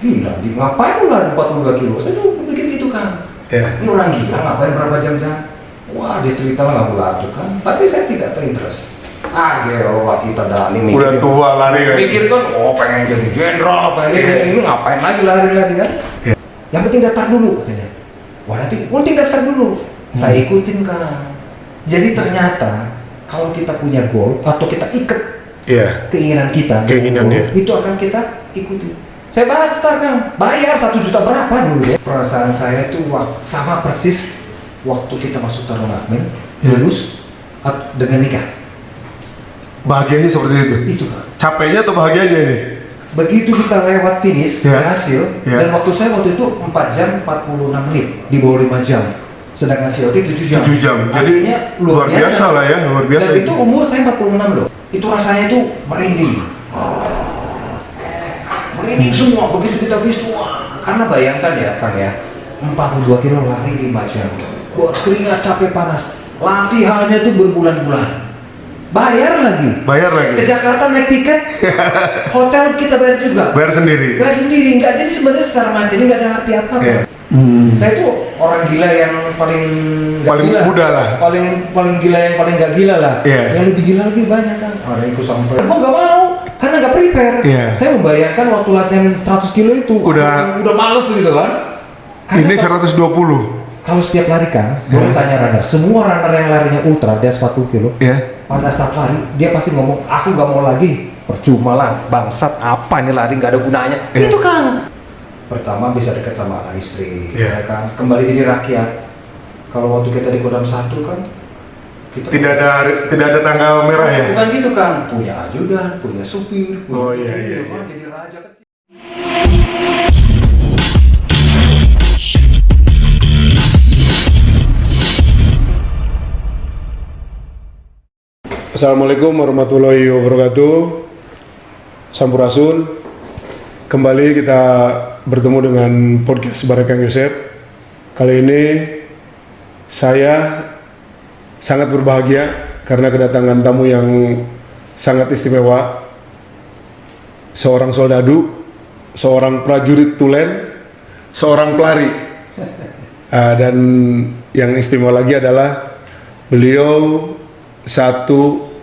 Gila, ngapain lu lari 42 kilo? Saya tuh pikir gitu kan. Ini orang gila ngapain berapa jam-jam? Wah, dia cerita lah nggak kan. Tapi saya tidak terinterest. Gelo, kita Dani mikir. Udah tua lari kan? Mikir kan, pengen jadi jenderal, ini ngapain lagi lari-lari kan? Yang penting daftar dulu katanya. Wah, nanti penting daftar dulu. Saya ikutin kan. Jadi ternyata kalau kita punya goal atau kita ikat keinginan kita, itu akan kita ikuti. Saya daftar kan, bayar 1 juta berapa dulu ya? Perasaan saya itu sama persis waktu kita masuk Taruna Akmil, lulus dengan nikah. Bahagianya seperti itu? Itu Pak. Capeknya atau bahagianya ini? Begitu kita lewat finish, berhasil, dan waktu itu 4 jam 46 menit, di bawah 5 jam. Sedangkan COT 7 jam. 7 jam. Jadi luar biasa lah ya, luar biasa. Dan itu umur saya 46 loh. Itu rasanya itu merinding. Merinding semua begitu kita finish semua. Karena bayangkan ya Kang ya, 42 kilo lari 5 jam. Buat keringat capek panas. Latihannya tuh berbulan-bulan. Bayar lagi. Ke Jakarta naik tiket, hotel kita bayar juga. Bayar sendiri. Enggak, jadi sebenarnya secara materi nggak ada arti apa-apa. Saya tuh orang gila yang paling gila. Muda lah. Paling gila yang paling nggak gila lah. Yang lebih gila lebih banyak kan. Ada yang ikut sampai. Gue nggak mau karena nggak prepare. Saya membayangkan waktu latihan 100 kilo itu udah males gitu kan. Karena ini 120. Kalau setiap lari kan, boleh tanya runner. Semua runner yang larinya ultra di atas 40 kilo, pada saat lari dia pasti ngomong, aku nggak mau lagi. Percuma lah, bangsat apa ini lari nggak ada gunanya. Itu kan. Pertama bisa dekat sama anak istri, ya kan. Kembali jadi rakyat. Kalau waktu kita di Kodam 1 kan, kita tidak ada tanggal merah ya. Bukan gitu kan, punya ajudan, punya supir. Iya. Jadi raja kecil. Assalamualaikum warahmatullahi wabarakatuh. Sampurasun. Kembali kita bertemu dengan podcast bareng Kang Yosep. Kali ini saya sangat berbahagia karena kedatangan tamu yang sangat istimewa. Seorang soldadu, seorang prajurit tulen, seorang pelari. Dan yang istimewa lagi adalah beliau satu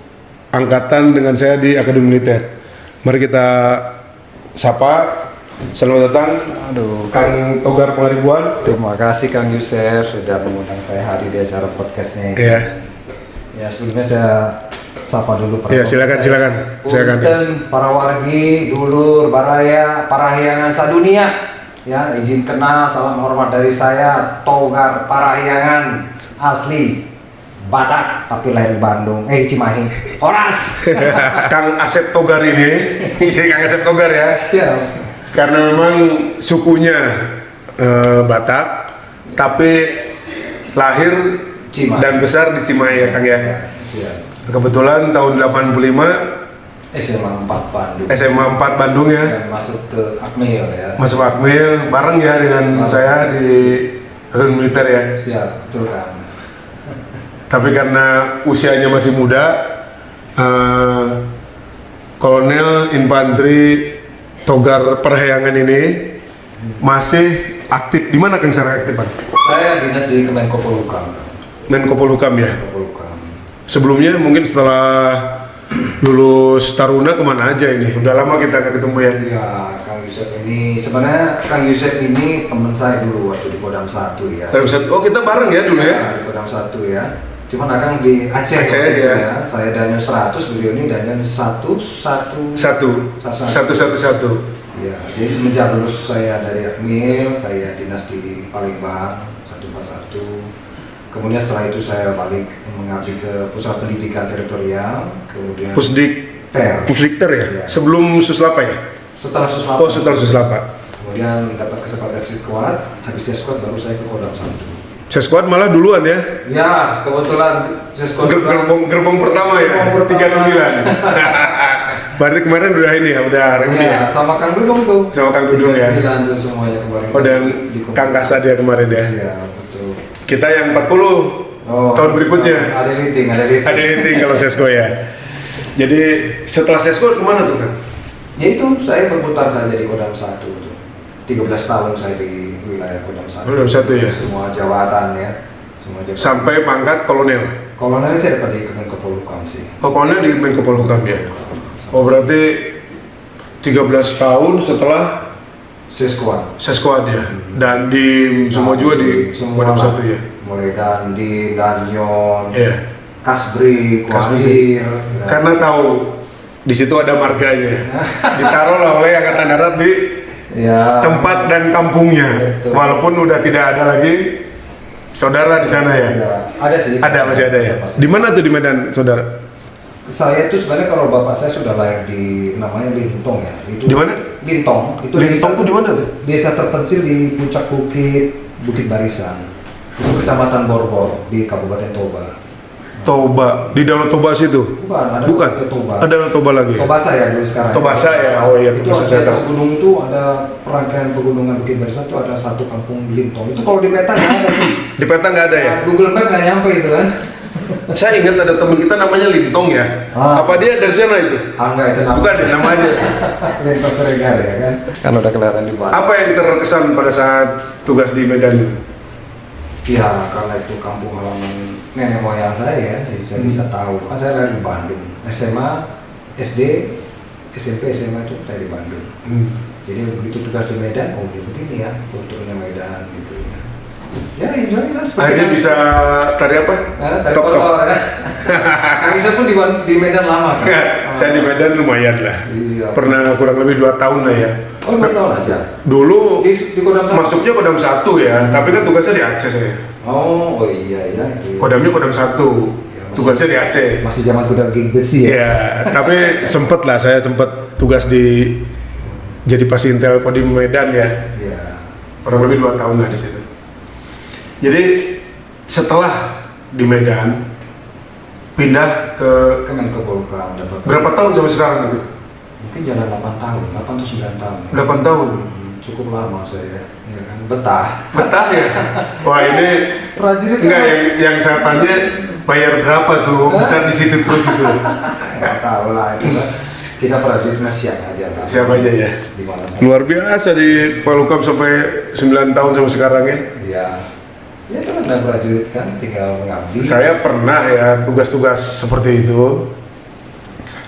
angkatan dengan saya di Akademi Militer. Mari kita sapa. Selamat datang, Kang Togar Pangaribuan. Terima kasih Kang Yusef sudah mengundang saya hadir di acara podcastnya ini. Ya, sebelumnya saya sapa dulu para silakan. Punten, para wargi, dulur, baraya, parahyangan sadunia. Ya, izin kenal, salam hormat dari saya Togar Parahyangan asli Batak tapi lahir di Bandung, Cimahi, Horas. Kang Asep Togar ini, jadi Kang Asep Togar ya. Karena memang sukunya Batak, tapi lahir dan besar di Cimahi ya Kang ya. Kebetulan tahun 85 SMA 4 Bandung ya. Dan masuk ke Akmil ya. Masuk Akmil bareng ya dengan saya di Akademi Militer ya. Betul Kang. Tapi karena usianya masih muda, Kolonel Infanteri Togar Parahyangan ini masih aktif. Di mana Kang secara aktif, Pak? Saya dinas di Kemenko Polhukam. Menko Polhukam ya? Sebelumnya mungkin setelah lulus Taruna kemana aja ini? Udah lama kita nggak ketemu ya? Iya, Kang Yusef ini sebenarnya Kang Yusef ini teman saya dulu waktu di Kodam 1 ya. Kodam 1, oh kita bareng ya dulu ya? Di Kodam 1 ya. Cuman Akang di Aceh ya. Saya Daniel 100, beliau ini Daniel 111. Ya, jadi semenjak lulus saya dari Akmil, saya dinas di Palembang 141. Kemudian setelah itu saya balik mengabdi ke Pusat Pendidikan Teritorial, kemudian Pusdikter ya? Sebelum Suslapa ya? Setelah Suslapa. Oh, setelah Suslapa. Kemudian dapat kesempatan squad, habis squad baru saya ke Kodam 1. Squad malah duluan ya? Ya, kebetulan squad gerbong pertama ya? 39. Berarti kemarin udah ini ya, udah reuni ya? Sama Kang Dudung tuh. Sama Kang Dudung ya? 39 tuh semuanya kemarin. Oh, dan Kang Kasad ya kemarin ya? Iya, betul. Kita yang 40 tahun berikutnya. Ada meeting kalau sesko ya. Jadi setelah sesko kemana tuh Kang? Ya itu, saya berputar saja di Kodam 1 tuh. 13 tahun saya di wilayah Kodam 1. Kodam 1 ya? Semua jabatan ya. Semua jabatan. Sampai pangkat kolonel? Kolonel saya dapat di Kemenko Polhukam sih. Oh, kolonel di Kemenko Polhukam ya? Oh, berarti 13 tahun setelah Sesquad ya? Dan di semua juga di Kodam 1 ya? Mulai Dandim, Danyon, Iya. Kasbri, Kuahir. Karena tahu di situ ada marganya. Ditaruh lah oleh Angkatan Darat di tempat dan kampungnya. Betul. Walaupun udah tidak ada lagi saudara di sana ya? Ada sih. Ada, masih ada ya? Di mana tuh di Medan, saudara? Saya itu sebenarnya kalau bapak saya sudah lahir di namanya Lintong ya. Itu di mana? Lintong. Itu Lintong tuh di mana tuh? Desa terpencil di puncak Bukit Barisan. Itu Kecamatan Borbor di Kabupaten Toba. Toba, di Danau Toba situ? Bukan, ada Toba. Ada Danau Toba lagi? Tobasa ya dulu sekarang. Tobasa ya, oh iya, itu Tobasa di saya atas tahu. gunung itu ada rangkaian pegunungan Bukit Barisan itu ada satu kampung Lintong. Itu kalau di peta nggak ada. Di peta nggak ada ya? Google Map nggak nyampe itu kan. Saya ingat ada teman kita namanya Lintong ya. Apa dia dari sana itu? Enggak, itu nama. Bukan ya, nama aja. Lintong Seregar ya kan. Kan udah kelihatan di mana. Apa yang terkesan pada saat tugas di Medan itu? Ya, karena itu kampung halaman nenek moyang saya ya, jadi saya bisa tahu. Kan saya lahir di Bandung, SMA, SD, SMP, SMA itu saya di Bandung. Jadi begitu tugas di Medan, oh ya begini ya, kulturnya Medan gitu ya. Ya enjoy lah. Akhirnya bisa tari apa? Tari kolor kan. Saya pun di Medan lama kan. Saya di Medan lumayan lah. Iya. Pernah kurang lebih 2 tahun lah ya. Oh 2 tahun aja? Dulu di Kodam 1? masuknya Kodam 1 ya, tapi kan tugasnya di Aceh saya. Oh iya itu. Kodamnya Kodam 1, tugasnya di Aceh. Masih zaman kuda gig besi ya? Iya, tapi sempet lah, saya sempet tugas di jadi Pasintel Kodim Medan ya. Iya. Kurang lebih 2 tahun lah di situ. Jadi setelah di Medan pindah ke Kemenko Polhukam dapat berapa tahun sampai sekarang itu? mungkin jalan 8 tahun, 8 atau 9 tahun. 8 tahun. Cukup lama saya, ya kan, betah. Betah ya? Wah ini Prajurit enggak yang saya tanya bayar berapa tuh bisa di situ terus itu? Nggak tahu lah itu kan. Kita prajurit mah siap aja lah. Siap aja ya. Di mana saja. Luar biasa di Polhukam sampai 9 tahun sampai sekarang ya. Iya. Ya itu kan prajurit kan tinggal mengabdi. Saya pernah ya tugas-tugas seperti itu.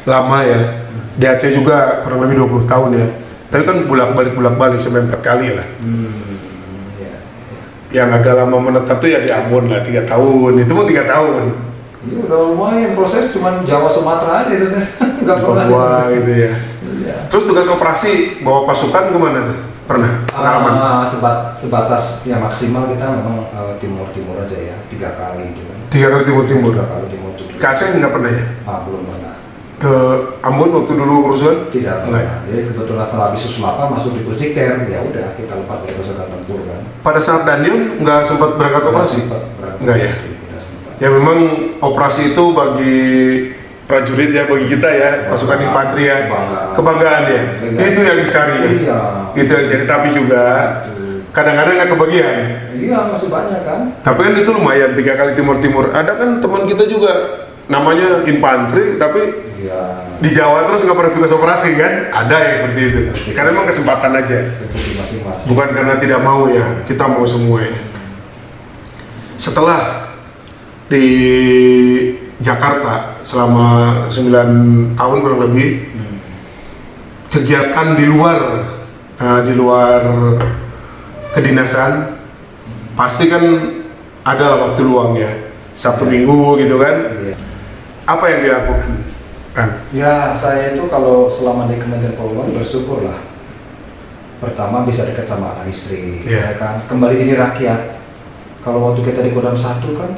Lama ya. Di Aceh juga kurang lebih 20 tahun ya. Tapi kan bolak-balik sampai 4 kali lah. Ya. Yang agak lama menetap tuh ya di Ambon lah 3 tahun. Itu pun 3 tahun. Iya udah lumayan proses, cuman Jawa Sumatera aja itu saya nggak pernah. Papua gitu ya. Iya. Terus tugas operasi bawa pasukan kemana tuh? Pernah? Pengalaman? Sebatas ya maksimal kita memang timur aja ya 3 kali gitu kan. 3 kali timur-timur? 3 kali timur. Ke Aceh nggak pernah ya? Belum pernah. Ke Ambon waktu dulu kerusuhan? Tidak Enggak pernah. Jadi kebetulan setelah habis Suslapa masuk di Pusdikter, ya udah kita lepas dari pasukan tempur kan. Pada saat Dandim nggak sempat berangkat operasi? Nggak ya? Ya memang operasi itu bagi prajurit ya, bagi kita ya, pasukan infanteri ya, kebanggaan ya. Itu yang dicari ya. Iya. Itu yang dicari, tapi juga kadang-kadang nggak kebagian. Iya masih banyak kan. Tapi kan itu lumayan 3 kali timur. Ada kan teman kita juga namanya infanteri, tapi di Jawa terus nggak pernah tugas operasi kan? Ada yang seperti itu. Karena memang kesempatan aja. Rezeki masing-masing. Bukan karena tidak mau ya, kita mau semua ya. Setelah di Jakarta selama 9 tahun kurang lebih, kegiatan di luar kedinasan pasti kan ada lah waktu luang ya, Sabtu Minggu gitu kan. Apa yang dilakukan, Kang? Ya saya itu kalau selama di Kementerian Polhukam bersyukur lah. Pertama bisa dekat sama anak istri, ya kan. Kembali jadi rakyat. Kalau waktu kita di Kodam 1 kan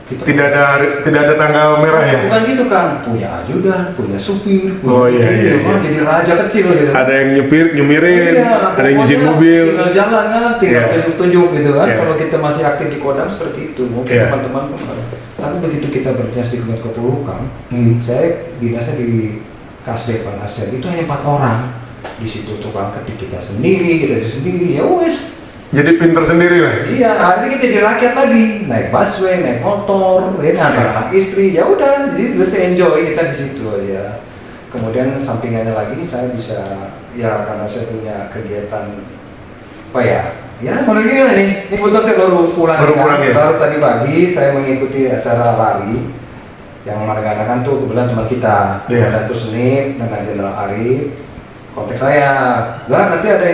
kita tidak ada tanggal merah ya? Bukan gitu kan, punya ajudan, punya supir, punya iya. jadi raja kecil gitu. Ada yang nyumirin, ada yang nyuciin mobil. Tinggal jalan kan, tinggal tunjuk-tunjuk gitu kan. Yeah. Kalau kita masih aktif di Kodam seperti itu, mungkin teman-teman kemarin. Tapi begitu kita berdinas di Kemenko Polhukam, saya dinasnya di Kasdepan Asen itu hanya 4 orang. Di situ tukang ketik kita sendiri, ya wes. Jadi pinter sendiri lah. Iya, akhirnya kita jadi rakyat lagi, naik busway, naik motor, ini anak istri, ya udah, jadi berarti enjoy kita di situ ya. Kemudian sampingannya lagi saya bisa, ya karena saya punya kegiatan apa ya? Ya, kalau gini lah nih. Ini kebetulan saya baru pulang. Baru tadi pagi saya mengikuti acara lari yang mengadakan tuh kebetulan teman kita, Datuk Senip dengan Jenderal Arif. Kontak saya, nanti ada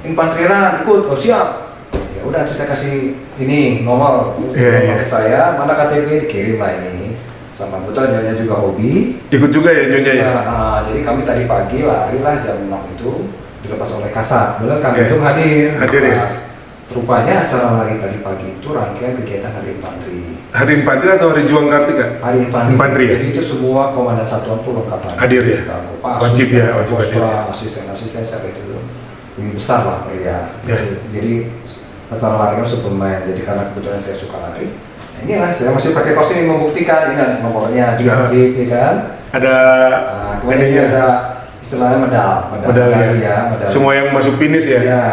infanteri ikut. Oh siap. Ya udah, saya kasih ini nomor kontak saya, mana KTP, kirim lah ini. Sama kebetulan nyonya juga hobi. Ikut juga ya nyonya ya? Jadi kami tadi pagi lari lah jam 6 itu dilepas oleh Kasat. Kebetulan kami itu hadir ya? Rupanya acara lari tadi pagi itu rangkaian kegiatan Hari Infanteri. Hari Infanteri atau Hari Juang Kartika? Hari Infanteri ya? Jadi itu semua komandan satuan itu lengkap hadir ya? Wajib ya, wajib hadir ya? Asisten saya itu lebih besar lah ya. Jadi acara lari harus bermain. Jadi karena kebetulan saya suka lari, inilah saya masih pakai kaos ini membuktikan ini nomornya ya kan. Ada kemudian ada istilahnya medal ya. Semua yang masuk finish ya. Ya,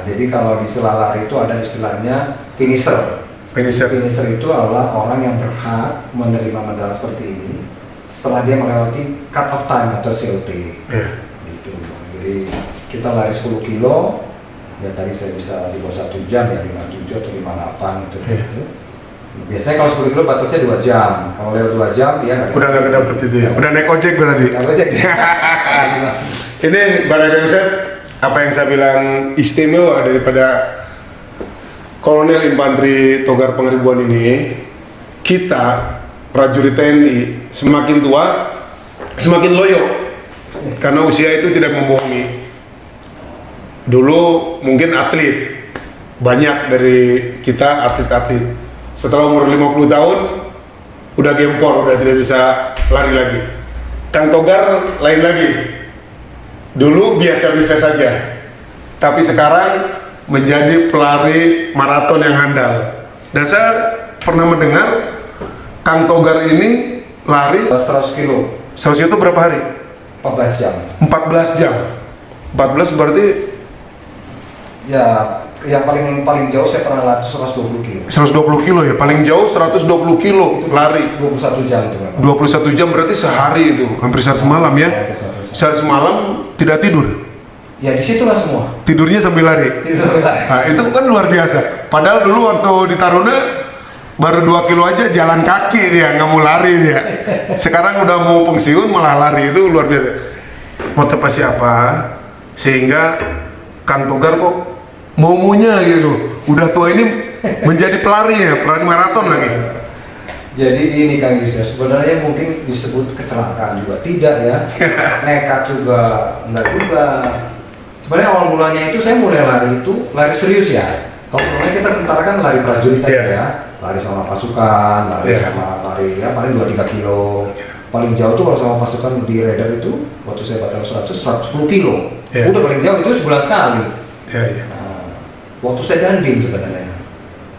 jadi kalau di istilah lari itu ada istilahnya finisher. Finisher itu adalah orang yang berhak menerima medal seperti ini setelah dia melewati cut off time atau COT. Gitu. Jadi kita lari 10 kilo. Ya tadi saya bisa di bawah 1 jam ya 57 atau 58 gitu. Biasanya kalau 10 kilo batasnya 2 jam. Kalau lewat 2 jam dia udah nggak dapet itu ya. Udah naik ojek berarti. Naik ojek. Ini Barada Yosef, apa yang saya bilang istimewa daripada Kolonel Infanteri Togar Pangeribuan ini, kita prajurit TNI semakin tua semakin loyo karena usia itu tidak membohongi. Dulu mungkin atlet, banyak dari kita atlet-atlet. Setelah umur 50 tahun, udah gempor, udah tidak bisa lari lagi. Kang Togar lain lagi. Dulu biasa-biasa saja, tapi sekarang menjadi pelari maraton yang handal. Dan saya pernah mendengar Kang Togar ini lari 100 kilo. 100 itu berapa hari? 14 jam. 14 jam. 14 berarti ya, yang paling jauh saya pernah lari 120 kilo. 120 kilo ya, paling jauh 120 kilo itu lari. 21 jam itu memang. 21 jam berarti sehari itu, hampir sehari semalam ya. Sehari semalam tidak tidur. Ya disitulah semua. Tidurnya sambil lari. Nah, itu kan luar biasa. Padahal dulu waktu di Taruna baru 2 kilo aja jalan kaki dia, nggak mau lari dia. Sekarang udah mau pensiun malah lari, itu luar biasa. Motivasi apa sehingga Kang Togar kok maunya gitu, udah tua ini menjadi pelari ya, pelari maraton lagi. Jadi ini Kang Yusuf, sebenarnya mungkin disebut kecelakaan juga, tidak ya, nekat juga, enggak juga. Sebenarnya awal mulanya itu saya mulai lari itu lari serius ya. Kalau sebenarnya kita tentara kan lari prajurit aja ya, lari sama pasukan, lari sama lari ya paling 2-3 kilo. Paling jauh tuh kalau sama pasukan di Raider itu waktu saya batal 110 kilo. Udah paling jauh itu sebulan sekali. Nah, waktu saya dandim sebenarnya.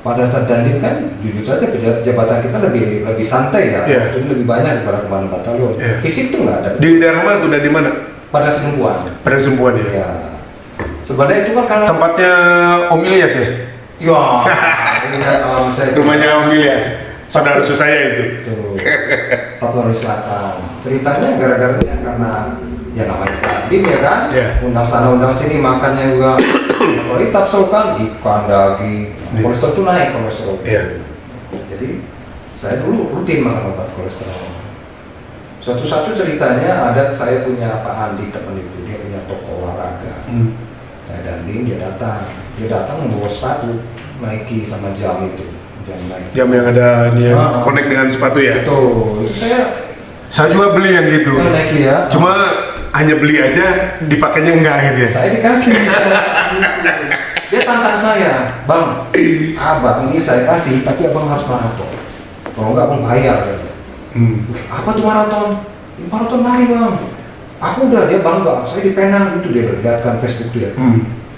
Pada saat dandim kan jujur saja jabatan kita lebih santai ya. Itu lebih banyak daripada komandan batalion. Fisik tuh nggak ada. Di daerah mana tuh? Di mana? Pada Sempuan. Pada Sempuan ya. Sebenarnya itu kan karena tempatnya Om Ilyas ya? Iya. Rumahnya Om Ilyas. Saudara saya itu. Papua Selatan. Ceritanya gara-gara karena ya namanya dandim ya kan. Undang sana undang sini makannya juga. Kalau ditafsirkan ikan, daging, kolesterol itu naik kolesterol. Jadi saya dulu rutin makan obat kolesterol. Satu-satu ceritanya ada saya punya Pak Andi teman itu, dia punya toko olahraga. Saya dandim, dia datang membawa sepatu Nike sama jam itu. Jam yang ada ini yang connect dengan sepatu ya? Betul, itu saya juga beli yang gitu. Nike ya. Cuma hanya beli aja, dipakainya enggak akhirnya. Saya dikasih. Dia tantang saya, Bang, abang ini saya kasih, tapi abang harus maraton. Kalau enggak abang bayar. Apa tuh maraton? Maraton lari bang. Aku udah, dia bangga, saya di Penang itu dia lihatkan Facebook dia.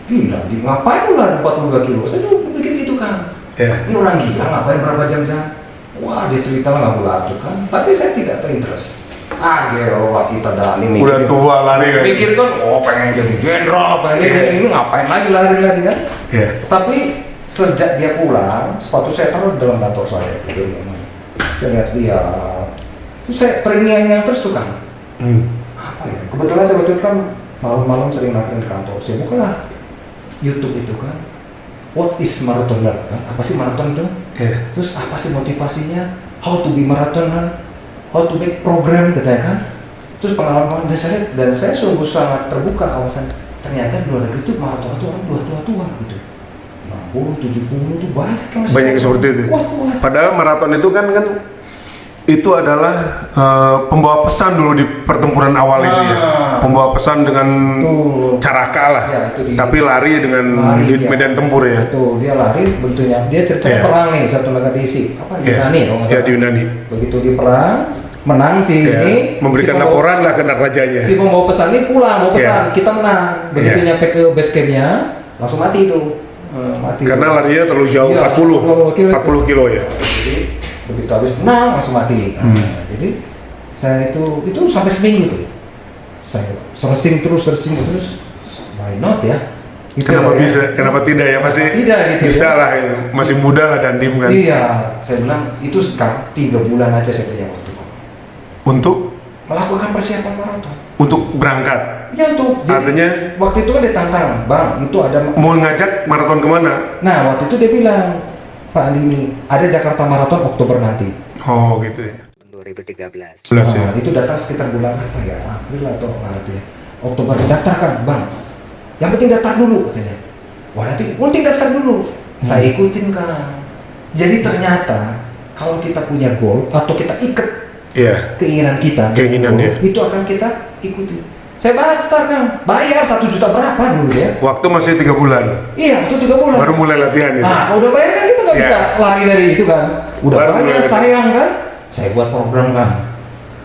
Gila, dia ngapain lu lari 42 kilo? Saya tuh bikin gitu kan. Ini orang gila ngapain berapa jam-jam? Wah dia cerita lah nggak bulat kan. Tapi saya tidak terinterest. Gila kita dah ini. Udah tua lari kan? Mikir kan, pengen jadi jenderal, pengen ini ngapain lagi lari-lari kan? Tapi sejak dia pulang, sepatu saya taruh di dalam kantor saya. Saya lihat dia, terus saya teringat terus tuh kan. Apa ya? Kebetulan saya waktu itu kan malam-malam sering makan di kantor. Saya bukalah YouTube itu kan, what is marathoner kan? Apa sih maraton itu? Iya. Terus apa sih motivasinya? How to be marathoner? How to make program katanya kan? Terus pengalaman dan saya sungguh sangat terbuka awasan. Ternyata di luar negeri itu maraton itu orang tua gitu. 60, 70 itu banyak yang masih Banyak yang seperti itu. Kuat. Padahal maraton itu kan itu adalah pembawa pesan dulu di pertempuran awal itu ya. Pembawa pesan dengan cara kalah. Ya, itu tapi lari dengan di medan tempur ya. Betul, dia lari bentuknya. Dia ceritanya perang nih, satu negara diisi. Apa di Yunani kalau nggak salah. Di Yunani. Begitu dia perang, menang sih ini. Memberikan laporan lah ke rajanya. Si pembawa pesan ini pulang, bawa pesan, kita menang. Begitu nyampe ke base camp-nya, langsung mati itu. Mati. Karena larinya terlalu jauh, 40 kilo ya. Jadi begitu habis menang langsung mati. Jadi saya itu sampai seminggu tuh. Saya searching terus, why not ya? Gitu Kenapa ya. bisa? Kenapa tidak ya? Masih tidak gitu bisa ya. lah, ya. Masih muda lah Dandim kan. Iya, saya bilang itu sekarang 3 bulan aja saya punya waktu untuk melakukan persiapan maraton. Untuk berangkat. Ya untuk. Artinya waktu itu kan ditantang, Bang, itu ada mau ngajak maraton kemana? Nah, waktu itu dia bilang, Pak Andi ini ada Jakarta Marathon Oktober nanti. Oh gitu ya. 2013. Nah, itu datang sekitar bulan apa ya? April atau Maret ya. Oktober daftarkan, Bang. Yang penting daftar dulu katanya. Wah, nanti penting daftar dulu. Saya ikutin kan. Jadi ternyata kalau kita punya goal atau kita ikat keinginan kita, itu akan kita ikuti. Saya daftar kan, bayar 1 juta berapa dulu ya? Waktu masih 3 bulan. Iya, itu 3 bulan. Baru mulai latihan itu. Nah, kalau udah bayar kan kita nggak bisa lari dari itu kan. Udah Baru bayar, mulai. sayang kan. Saya buat program kan.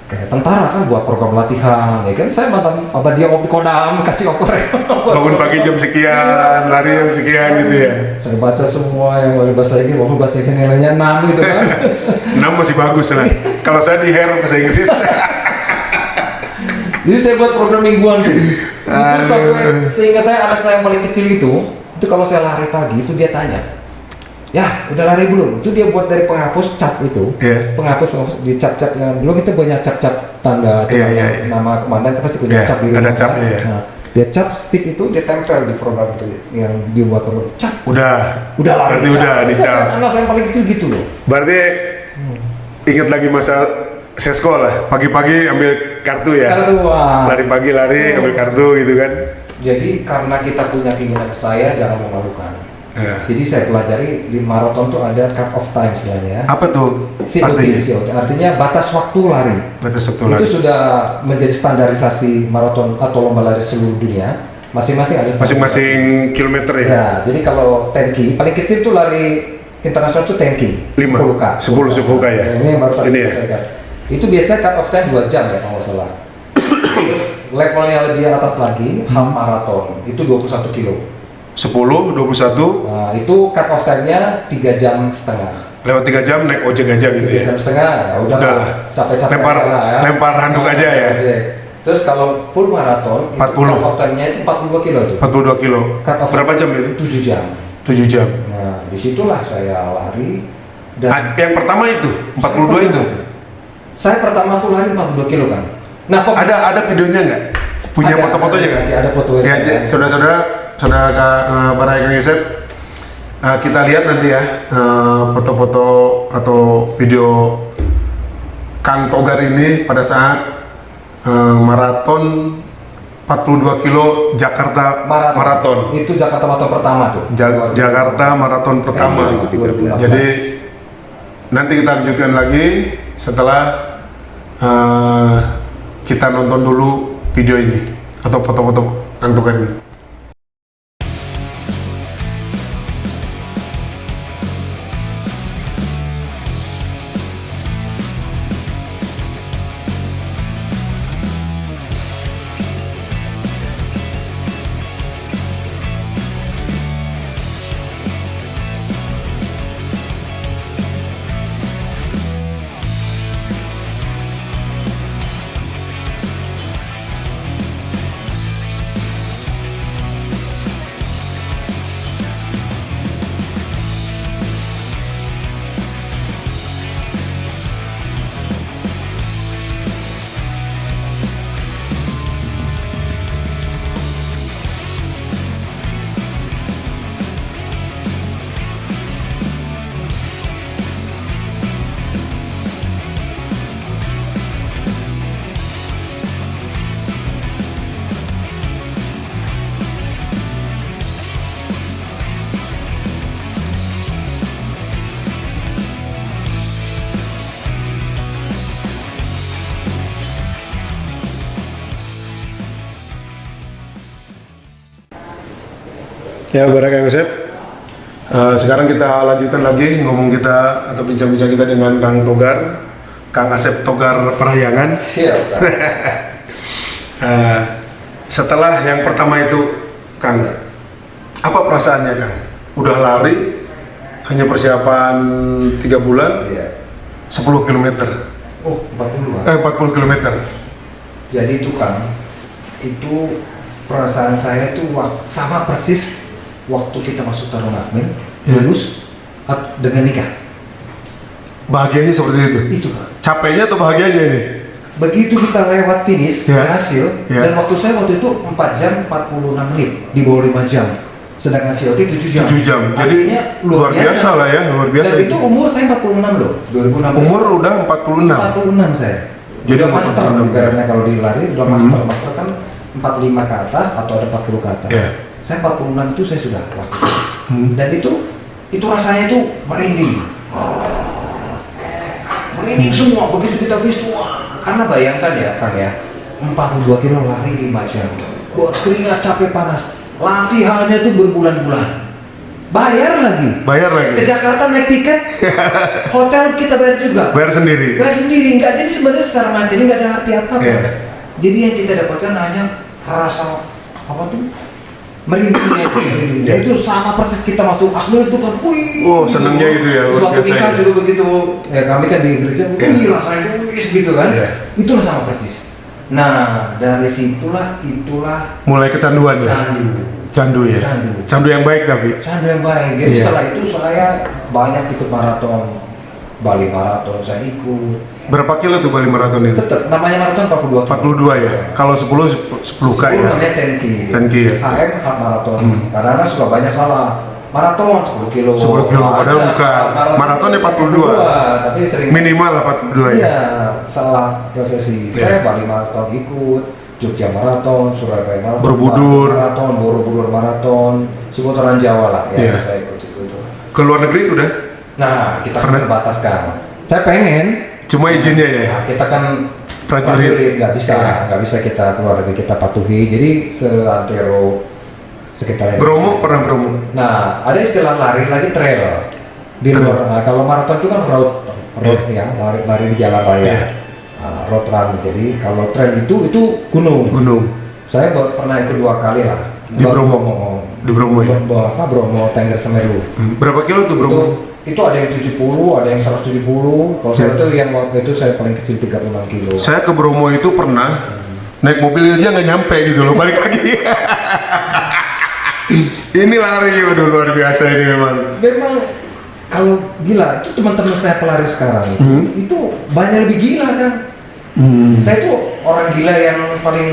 Kayak tentara kan buat program latihan, ya kan. Saya mantan apa dia di Kodam kasih oper. Bangun pagi jam sekian, lari jam sekian gitu ya. Saya baca semua yang bahasa Inggris, walaupun bahasa Inggris nilainya 6 gitu kan. 6 masih bagus lah. Kalau saya di hair bahasa Inggris. Jadi saya buat program mingguan tuh. Itu sampai sehingga anak saya yang paling kecil itu kalau saya lari pagi itu dia tanya, ya udah lari belum? Itu dia buat dari penghapus cap itu, penghapus di cap-cap yang dulu kita punya cap-cap tanda nama komandan pasti punya cap di rumah. Ada cap ya. Nah, dia cap stick itu dia tempel di program itu yang dibuat program cap. Udah lari. Berarti udah dicap. Anak saya yang paling kecil gitu loh. Berarti ingat lagi masa saya sekolah, pagi-pagi ambil kartu ya. Lari pagi lari ambil kartu gitu kan. Jadi karena kita punya keinginan saya jangan memalukan. Jadi saya pelajari di maraton tuh ada cut off time istilahnya. Apa tuh? COT. Artinya batas waktu lari. Itu sudah menjadi standarisasi maraton atau lomba lari seluruh dunia. Masing-masing ada standarisasi. Masing-masing kilometer ya. Ya, jadi kalau 10K paling kecil tuh lari internasional tuh 10K. 10K. 10K ya. Ini yang maraton ini ya. Itu biasanya cut off time 2 jam ya kalau nggak salah. Terus levelnya lebih atas lagi, half marathon itu 21 kilo. 10, 21. Nah, itu cut off time-nya 3 jam setengah. Lewat 3 jam naik ojek aja gitu 3 ya. jam setengah, ya udahlah. Capek-capek lempar handuk aja ya. Terus kalau full marathon, 40. Itu cut off time-nya itu 42 kilo tuh. 42 kilo. Berapa jam itu? 7 jam. 7 jam. Nah, disitulah saya lari. Dan yang pertama itu, 42 itu? Saya pertama tuh lari 42 kilo kan. Nah, ada videonya nggak? Punya foto-fotonya nggak? Ada fotonya. Ya, saudara Barai Kang Yosep, kita lihat nanti ya foto-foto atau video Kang Togar ini pada saat maraton 42 kilo Jakarta Marathon. Itu Jakarta Marathon pertama tuh. Jakarta Marathon pertama. Jadi nanti kita lanjutkan lagi setelah kita nonton dulu video ini atau foto-foto Kang Togar ini. Ya, barang Kang Asep. Sekarang kita lanjutkan lagi ngomong kita atau bincang-bincang kita dengan Kang Togar, Kang Asep Togar Parahyangan. Siap. Setelah yang pertama itu, Kang, apa perasaannya, Kang? Udah lari, hanya persiapan 3 bulan, Iya. 10 km. Oh, 40 40 km. Jadi itu Kang, itu perasaan saya tuh sama persis waktu kita masuk Tarung Akmin, lulus dengan nikah. Bahagianya seperti itu? Itu Kang. Capeknya atau bahagianya ini? Begitu kita lewat finish, berhasil, dan waktu saya waktu itu 4 jam 46 menit, di bawah 5 jam. Sedangkan COT 7 jam. 7 jam. Jadi luar biasa lah ya, luar biasa. Dan itu umur saya 46 loh, 2016. Umur udah 46? 46 saya. Jadi udah master, 46. ibaratnya kalau di lari udah master. Master kan 45 ke atas atau ada 40 ke atas. Saya 46 itu saya sudah lakukan. Dan itu rasanya itu merinding. Merinding semua begitu kita finish semua. Karena bayangkan ya Kang ya, 42 kilo lari 5 jam. Buat keringat, capek, panas. Latihannya tuh berbulan-bulan. Bayar lagi. Ke Jakarta naik tiket, hotel kita bayar juga. Bayar sendiri. Enggak, jadi sebenarnya secara materi nggak ada arti apa-apa. Jadi yang kita dapatkan hanya rasa apa tuh? Merindingnya itu. Itu sama persis kita masuk Akmil itu kan, wih. Oh, senangnya itu ya, luar suatu biasa. nikah juga begitu. Ya kami kan di gereja, wih rasanya wih gitu kan. Itulah sama persis. Nah, dari situlah mulai kecanduan ya? Candu ya? Candu yang baik tapi? Candu yang baik. Jadi setelah itu saya banyak ikut maraton. Bali Maraton saya ikut. Berapa kilo tuh Bali Maraton itu? Tetap, namanya maraton 42 kilo. 42 ya? Kalau 10K ya? 10 namanya 10K. 10K ya? HM, half maraton. Karena suka banyak salah. Maraton 10 kilo. 10 kilo, padahal bukan. Maratonnya 42. Tapi sering minimal lah 42 ya? Iya, salah prosesi. Saya Bali Maraton ikut, Jogja Maraton, Surabaya Maraton, Borobudur Maraton, Borobudur Maraton, seputaran Jawa lah ya saya ikut. Ke luar negeri udah? Nah, kita kan terbatas Kang. Saya pengen. Cuma izinnya ya? Nah, kita kan prajurit, nggak bisa kita keluar negeri, kita patuhi. Jadi seantero sekitar Bromo pernah Bromo. Nah, ada istilah lari lagi trail di luar. Nah, kalau maraton itu kan road ya, lari di jalan raya. Road run. Jadi kalau trail itu gunung. Saya pernah ikut 2 kali lah. Di Bromo. Di Bromo ya. Bromo Tengger Semeru. Berapa kilo tuh Bromo? Itu ada yang 70, ada yang 170. Kalau saya itu yang waktu itu saya paling kecil 36 kilo. Saya ke Bromo itu pernah naik mobil aja nggak nyampe gitu loh, balik lagi. Ini lari udah luar biasa ini memang. Memang kalau gila itu teman-teman saya pelari sekarang itu banyak lebih gila kan. Saya tuh orang gila yang paling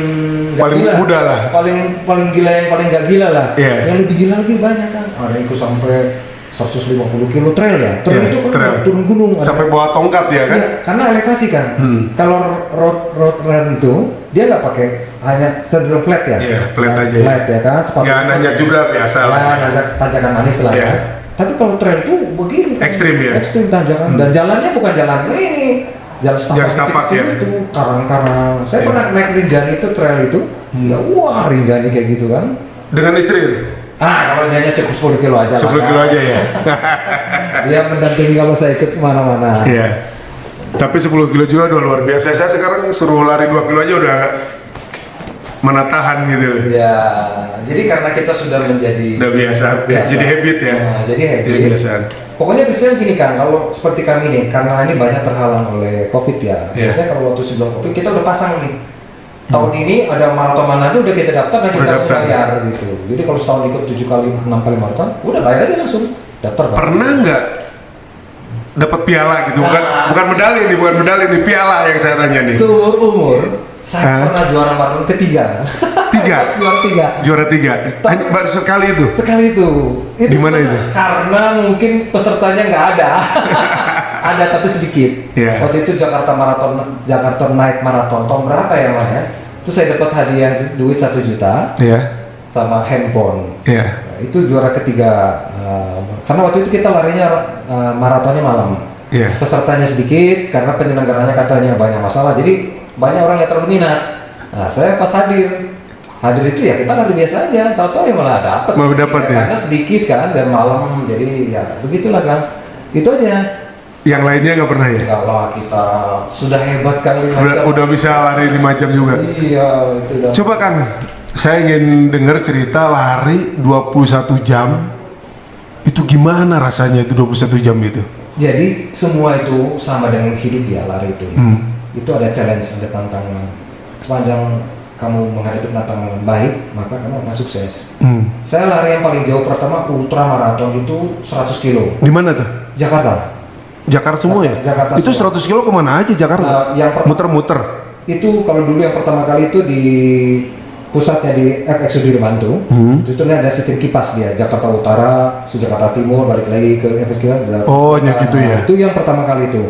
gila. Muda lah. Paling gila yang paling gak gila lah. Yang lebih gila lebih banyak kan. Ada yang ikut sampai 150 kilo trail ya. Trail itu kan turun gunung. Sampai bawa tongkat ya kan? Iya, karena elevasi kan. Kalau road run itu dia nggak pakai hanya cenderung flat ya. Iya, flat aja. Flat ya kan. Ya nanjak juga biasa lah. Ya, tanjakan manis lah ya. Tapi kalau trail itu begini. Ekstrim ya. Ekstrim tanjakan dan jalannya bukan jalan ini. Jalan setapak ya. Itu karang-karang. Saya pernah naik Rinjani itu trail itu. Ya wah Rinjani kayak gitu kan. Dengan istri itu? Kalau nyanyi cukup 10 kilo aja 10 kilo aja ya? Dia mendampingi kalau saya ikut kemana-mana. Iya. Tapi 10 kilo juga udah luar biasa. Saya sekarang suruh lari 2 kilo aja udah mana tahan gitu. Ya, jadi karena kita sudah menjadi udah biasa. Jadi habit ya? Nah, jadi habit. Jadi kebiasaan. Pokoknya biasanya gini kan, kalau seperti kami nih, karena ini banyak terhalang oleh COVID ya. Biasanya kalau waktu sebelum COVID kita udah pasang nih. Tahun ini ada maraton mana aja udah kita daftar dan kita harus bayar gitu. Jadi kalau setahun ikut 7 kali, 6 kali maraton, udah bayar aja langsung daftar. Pernah nggak dapat piala gitu? Bukan medali nih, piala yang saya tanya nih. Seumur umur saya pernah juara maraton ketiga. Juara tiga. Baru sekali itu. Di mana itu? Karena mungkin pesertanya nggak ada. Ada tapi sedikit. Waktu itu Jakarta Night Marathon tahun berapa ya Mas ya? Itu saya dapat hadiah duit 1 juta. Sama handphone. Nah, itu juara ketiga. Karena waktu itu kita larinya maratonnya malam. Pesertanya sedikit karena penyelenggaranya katanya banyak masalah. Jadi banyak orang yang terlalu minat. Nah, saya pas hadir hadir itu ya kita lari biasa aja, tahu-tahu ya malah dapat. Malah dapat ya. Karena sedikit kan dan malam, jadi ya begitulah kan. Itu aja. Yang lainnya nggak pernah ya? Enggak lah, kita sudah hebat kan 5 jam. Udah bisa lari 5 jam juga. Iya, itu udah. Coba Kang, saya ingin dengar cerita lari 21 jam. Itu gimana rasanya itu 21 jam itu? Jadi semua itu sama dengan hidup ya, lari itu. Itu ada challenge, ada tantangan. Sepanjang kamu menghadapi tantangan dengan baik, maka kamu akan sukses. Saya lari yang paling jauh pertama ultra maraton itu 100 kilo. Di mana tuh? Jakarta. Jakarta semua ya? Jakarta itu semua. 100 kilo kemana aja Jakarta? Muter-muter? Itu kalau dulu yang pertama kali itu di pusatnya di FX Sudirman tuh, itu ada sistem kipas dia, Jakarta Utara, Jakarta Timur, balik lagi ke FX Sudirman. Oh, gitu ya? Itu yang pertama kali itu.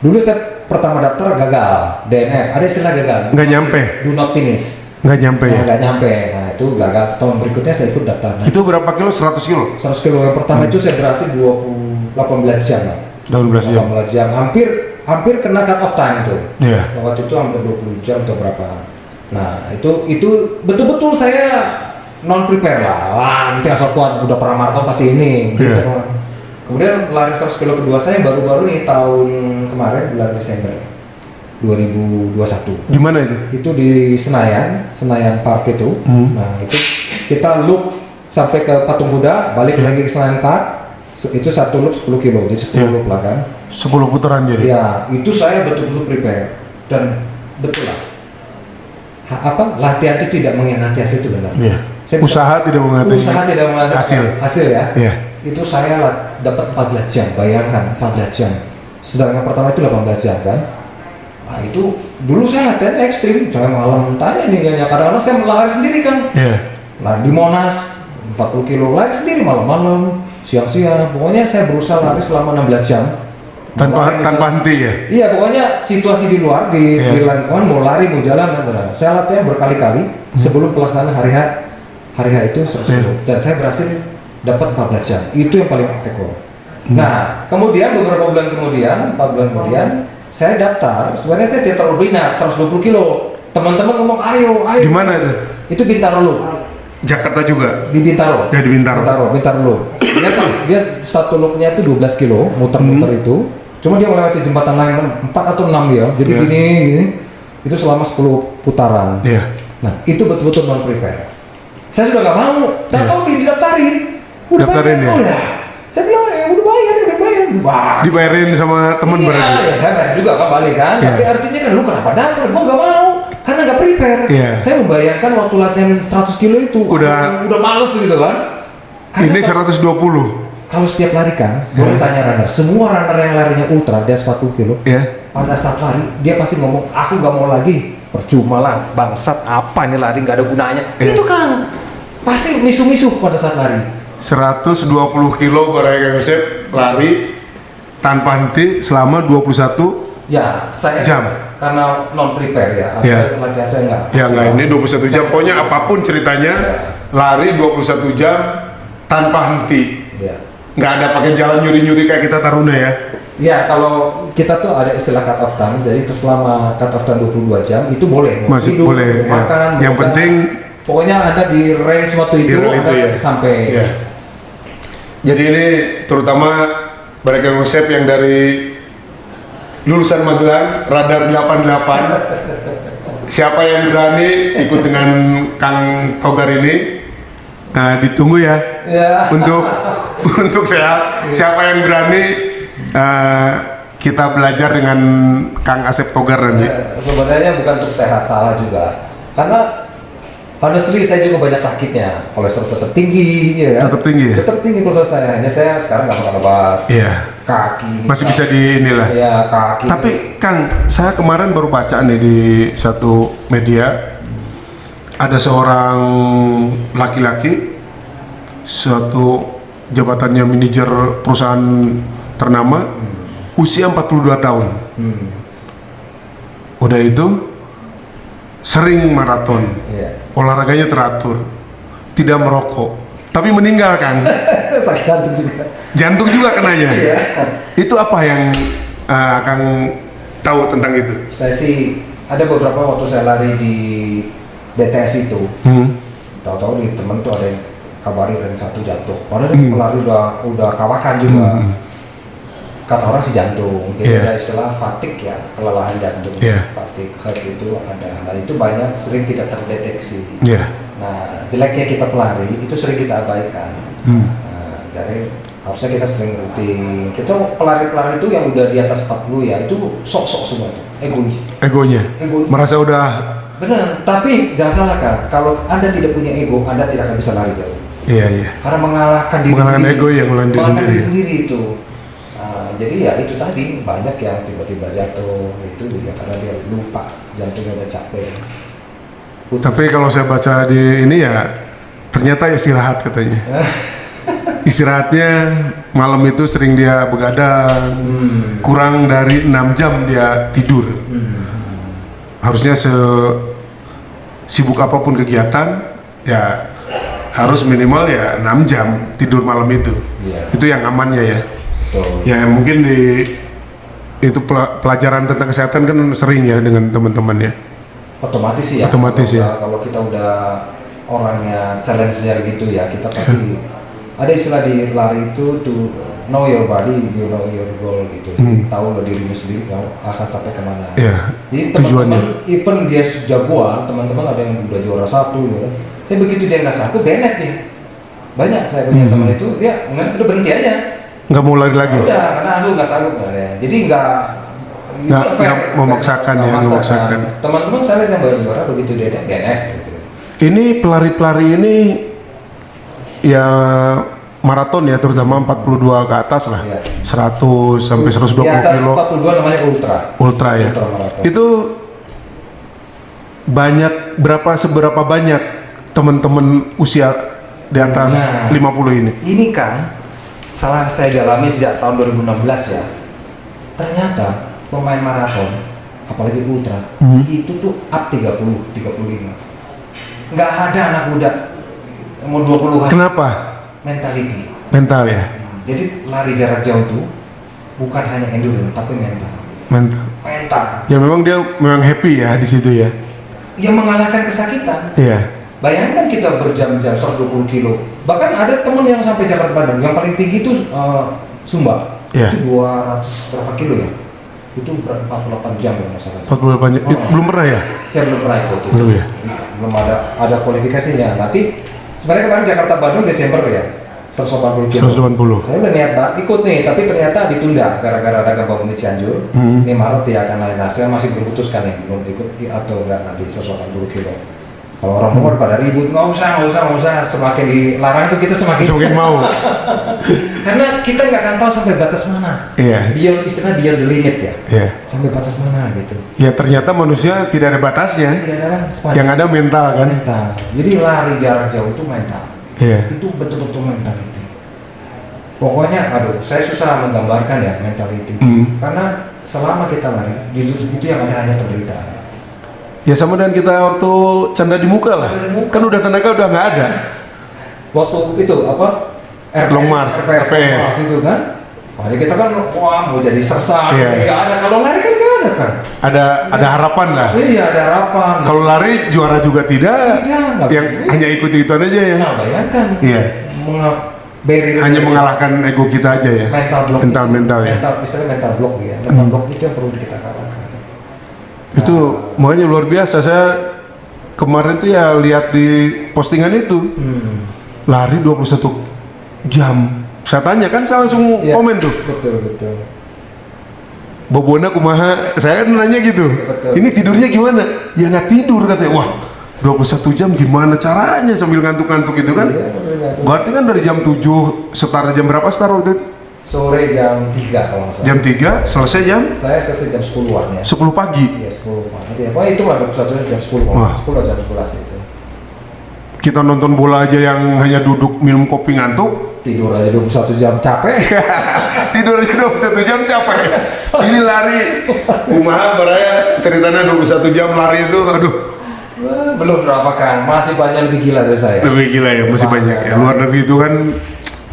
Dulu saya pertama daftar gagal, DNF, ada istilah gagal. Nggak nyampe? Do not finish. Nggak nyampe ya? Nggak nyampe, nah itu gagal. Tahun berikutnya saya ikut daftar. Nah, itu berapa kilo? 100 kilo? 100 kilo yang pertama itu saya berhasil 18 jam lah. 18 jam? 18 jam, hampir kena cut off time tuh. Iya. Waktu itu hampir 20 jam atau berapa. Nah itu betul-betul saya non prepare lah. Wah, nanti asal kuat udah pernah maraton pasti ini. Gitu. Kemudian lari 100 kilo kedua saya baru-baru nih tahun kemarin bulan Desember 2021. Di mana itu? Itu di Senayan Park itu. Nah itu kita loop sampai ke Patung Kuda, balik lagi ke Senayan Park. Itu satu loop 10 kilo, jadi 10 loop lah kan. 10 putaran jadi? Ya, itu saya betul-betul prepare dan betul lah. Latihan itu tidak mengkhianati hasil itu benar. Iya. Usaha tidak mengkhianati hasil ya. Iya. Itu saya dapat 14 jam, bayangkan 14 jam. Sedangkan pertama itu 18 jam kan. Nah itu dulu saya latihan ekstrim, saya malam tanya nih kadang-kadang saya lari sendiri kan. Iya. Nah di Monas 40 kilo lari sendiri malam-malam, siang-siang. Pokoknya saya berusaha lari selama 16 jam. Tanpa henti ya? Iya, pokoknya situasi di luar di lingkungan mau lari mau jalan, saya latihan berkali-kali sebelum pelaksanaan hari H itu 100 kilo. Dan saya berhasil dapat 14 jam. Itu yang paling ekor. Nah, kemudian beberapa bulan kemudian, 4 bulan kemudian, saya daftar. Sebenarnya saya tidak terlalu minat 120 kilo. Teman-teman ngomong, ayo. Di mana itu? Itu Bintaro Loop. Jakarta juga? Di Bintaro. Ya di Bintaro. Bintaro Loop. Dia satu loopnya itu 12 kilo, muter-muter itu. Cuma dia melewati jembatan lain 4 atau 6 ya. Jadi gini. Itu selama 10 putaran. Iya. Nah, itu betul-betul non prepare. Saya sudah nggak mau. Tahu didaftarin. Udah daftarin bayar. ya? Oh ya. Saya bilang udah bayar. Wah, dibayarin sama teman berarti? Iya, saya bayar juga kan balik kan. Tapi artinya kan lu kenapa daftar? Gua nggak mau. Karena nggak prepare. Saya membayangkan waktu latihan 100 kilo itu udah males gitu kan. Ini 120. Kalau setiap lari kan, boleh tanya runner. Semua runner yang larinya ultra di atas 40 kilo, pada saat lari dia pasti ngomong, aku nggak mau lagi. Percuma lah, bangsat apa ini lari nggak ada gunanya. Itu kan pasti misu-misu pada saat lari. 120 kilo Korea Kang Yosep lari tanpa henti selama 21 jam. Karena non prepare ya. Latihan saya nggak. Ya nggak, ini 21 jam. Pokoknya apapun ceritanya, lari 21 jam tanpa henti. Nggak ada pakai jalan nyuri-nyuri kayak kita Taruna ya? Ya, kalau kita tuh ada istilah cut off time, jadi selama cut off time 22 jam itu boleh. Masih hidup, boleh. makan, yang penting pokoknya ada di range waktu itu sampai. Ya. Jadi ini terutama bagi Kang Yosep yang dari lulusan Magelang, radar 88. Siapa yang berani ikut dengan Kang Togar ini? Nah, ditunggu ya. Untuk siapa yang berani kita belajar dengan Kang Asep Togar nanti. Sebenarnya bukan untuk sehat, salah juga. Karena honestly saya juga banyak sakitnya. Kolesterol tetap tinggi, ya. Tetap tinggi. Tetap tinggi kolesterol saya. Hanya saya sekarang nggak makan obat. Iya. Kaki. Masih bisa di inilah. Iya, kaki. Tapi Kang, saya kemarin baru baca nih di satu media. Ada seorang laki-laki, suatu jabatannya manajer perusahaan ternama, usia 42 tahun. Udah itu sering maraton, olahraganya teratur, tidak merokok, tapi meninggal Kang. Sakit jantung juga. Jantung juga kenanya. Itu apa yang Kang tahu tentang itu? Saya sih ada beberapa waktu saya lari di BTS itu. Tahu-tahu di temen tuh ada yang kabarin dari satu jatuh. Padahal pelari udah kawakan juga. Kata orang sih jantung. Jadi ada istilah fatigue ya, kelelahan jantung. Fatigue heart itu ada. Nah itu banyak sering tidak terdeteksi. Nah jeleknya kita pelari itu sering kita abaikan. Nah, dari harusnya kita sering rutin. Kita pelari-pelari itu yang udah di atas 40 ya itu sok-sok semua tuh, egonya. Merasa udah. Benar, tapi jangan salah kan, kalau Anda tidak punya ego, Anda tidak akan bisa lari jauh. Iya. Karena mengalahkan diri sendiri. Ego yang mengalahkan diri sendiri itu. Jadi ya itu tadi banyak yang tiba-tiba jatuh itu ya karena dia lupa jantungnya udah capek. Tapi kalau saya baca di ini ya ternyata istirahat katanya. Istirahatnya malam itu sering dia begadang, kurang dari 6 jam dia tidur. Harusnya sibuk apapun kegiatan ya harus minimal ya 6 jam tidur malam itu. Itu yang amannya ya. Ya mungkin itu pelajaran tentang kesehatan kan sering ya dengan teman-teman ya. Otomatis sih ya. Kalau kita udah orangnya challenge-nya gitu ya, kita pasti ada istilah di lari itu to know your body, you know your goal gitu. Tahu lo dirimu sendiri kamu akan sampai kemana. Jadi teman-teman even dia jagoan, teman-teman ada yang udah juara 1 gitu. Tapi begitu dia nggak sanggup, benet nih. Banyak saya punya teman itu dia udah berhenti aja. Nggak mau lari lagi. Udah, karena aku nggak sanggup ya. Jadi nggak memaksakan. Teman-teman saya lihat yang baru juara begitu dia DNF gitu. Ini pelari-pelari ini ya maraton ya terutama 42 ke atas lah. 100 sampai 120 kilo. Di atas 42 namanya ultra ya. Ultra maraton. Itu seberapa banyak teman-teman usia di atas 50 ini? Ini kan salah saya dalami sejak tahun 2016 ya. Ternyata pemain maraton, apalagi ultra, itu tuh up 30, 35. Nggak ada anak muda umur 20-an. Kenapa? Mental ya. Jadi lari jarak jauh tuh bukan hanya endurance tapi mental. Ya dia memang happy ya di situ ya. Ya mengalahkan kesakitan. Bayangkan kita berjam-jam 120 kilo. Bahkan ada teman yang sampai Jakarta Bandung, yang paling tinggi itu Sumba. Itu 200 berapa kilo ya? Itu 48 jam kalau nggak salah. 48 jam? Belum pernah ya? Saya belum pernah ikut itu. Belum ya? Belum ada kualifikasinya. Nanti sebenarnya kemarin Jakarta Bandung Desember ya, 180 kilo. 180. Saya udah niat ikut nih, tapi ternyata ditunda gara-gara ada gempa bumi Cianjur. Ini Maret ya akan naik. Nah, saya masih memutuskan nih belum ikut atau enggak nanti 180 kilo. Kalau orang umur pada ribut, nggak usah, semakin dilarang itu kita semakin mau. Karena kita nggak akan tahu sampai batas mana. Beyond the limit ya. Sampai batas mana gitu. Ya ternyata manusia tidak ada batasnya. Tidak ada batas. Yang ada mental kan. Jadi lari jarak jauh itu mental. Itu betul-betul mentality. Pokoknya, saya susah menggambarkan ya mentality. Karena selama kita lari, jujur itu yang ada hanya penderitaan. Ya sama dengan kita waktu canda di muka lah. Kan udah tenaga udah nggak ada. Waktu itu apa? RPS itu kan. Wah, kita kan mau jadi sersan. Ada kalau lari kan nggak ada kan. Ada harapan lah. Iya, ada harapan. Kalau lari juara juga tidak. Yang hanya ikut-ikutan aja ya. Nah, bayangkan. Hanya mengalahkan ego kita aja ya. Mental ya. Misalnya mental block ya. Mental block itu yang perlu kita kalahkan. Itu makanya luar biasa. Saya kemarin tuh ya lihat di postingan itu lari 21 jam. Saya tanya kan, saya langsung komen tuh. Betul. Bobona kumaha? Saya kan nanya gitu. Ini tidurnya gimana? Ya nggak tidur katanya. Wah 21 jam gimana caranya sambil ngantuk-ngantuk gitu kan? Berarti kan dari jam 7 setara jam berapa start waktu itu? Sore jam 3 kalau nggak salah. Jam 3, selesai jam? Saya selesai jam 10-an ya. 10 pagi? Iya 10 pagi. Pokoknya itu lah 21 jam 10. 10 jam 11 itu. Kita nonton bola aja yang hanya duduk minum kopi ngantuk. Tidur aja 21 jam capek. Tidur aja 21 jam capek. Ini lari. Kumaha baraya ceritanya 21 jam lari itu, aduh. Belum berapa kan, masih banyak lebih gila dari saya. Lebih gila ya, masih banyak ya. Luar negeri itu kan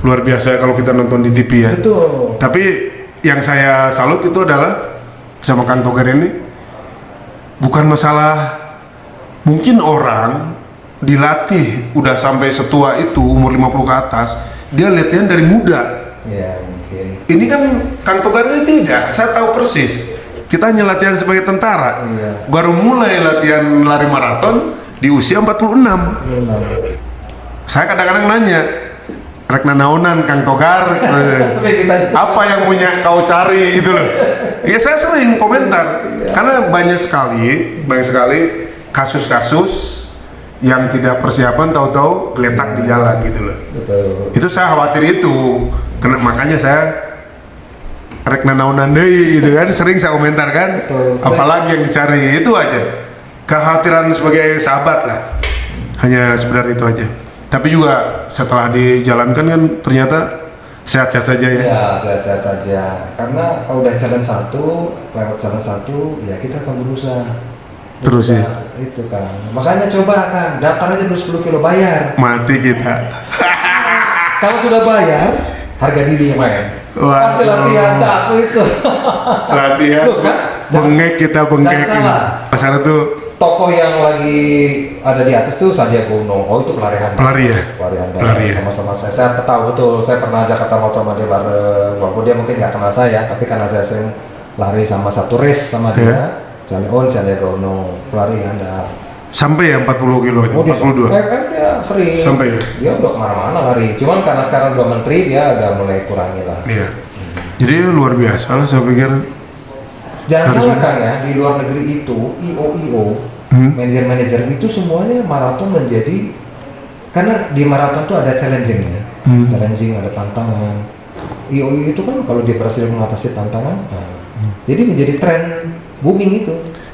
luar biasa kalau kita nonton di TV ya. Betul. Tapi yang saya salut itu adalah sama Kang Togar ini bukan masalah Mungkin orang dilatih udah sampai setua itu, umur 50 ke atas, dia latihan dari muda. Ya mungkin. Ini kan Kang Togar ini tidak, saya tahu persis. Kita hanya latihan sebagai tentara. Iya. Baru mulai latihan lari maraton di usia 46. Saya kadang-kadang nanya, rek nanaonan Kang Togar, Sering ditanya. apa yang punya kau cari itu loh. Ya saya sering komentar, karena banyak sekali kasus-kasus yang tidak persiapan tahu-tahu geletak di jalan gitu loh. Betul. Itu saya khawatir itu, makanya saya rek nanaunan deui gitu kan, sering saya komentar kan. Betul. Apalagi yang dicari, itu aja. Kekhawatiran sebagai sahabat lah, hanya sebenarnya itu aja. Tapi juga setelah dijalankan kan ternyata sehat-sehat saja ya. Ya, sehat-sehat saja. Karena kalau udah jalan satu, lewat jalan satu, ya kita akan berusaha. Terus ya. Itu kan. Makanya coba kan, daftar aja dulu 10 kilo bayar. Mati kita. Kalau sudah bayar, harga diri yang main. Wah. Pasti latihan tak aku itu. Latihan. Loh, kan? Bengek kita bengek. Jangan salah. Masalah tuh Tokoh yang lagi ada di atas tuh Sandiaga Uno. Oh itu pelari Handal. Pelari ya? Pelari Handal. Pelari ya? Sama-sama saya tahu betul. Saya pernah Jakarta Motor sama dia bareng. Walaupun dia mungkin nggak kenal saya, tapi karena saya sering lari sama satu race sama dia. Sandiaga Uno, pelari Handal. sampai ya 40 kilo, Oh, 42. dia sering. Sampai ya? Dia udah kemana-mana lari. Cuman karena sekarang udah menteri, dia udah mulai kurangi lah. Iya. Jadi luar biasa lah, saya pikir. Jangan salah Kang ya, di luar negeri itu IO, manajer-manajer itu semuanya maraton menjadi, karena di maraton tuh ada challenging-nya. Challenging, ada tantangan. IO itu kan kalau dia berhasil mengatasi tantangan, jadi menjadi tren booming itu.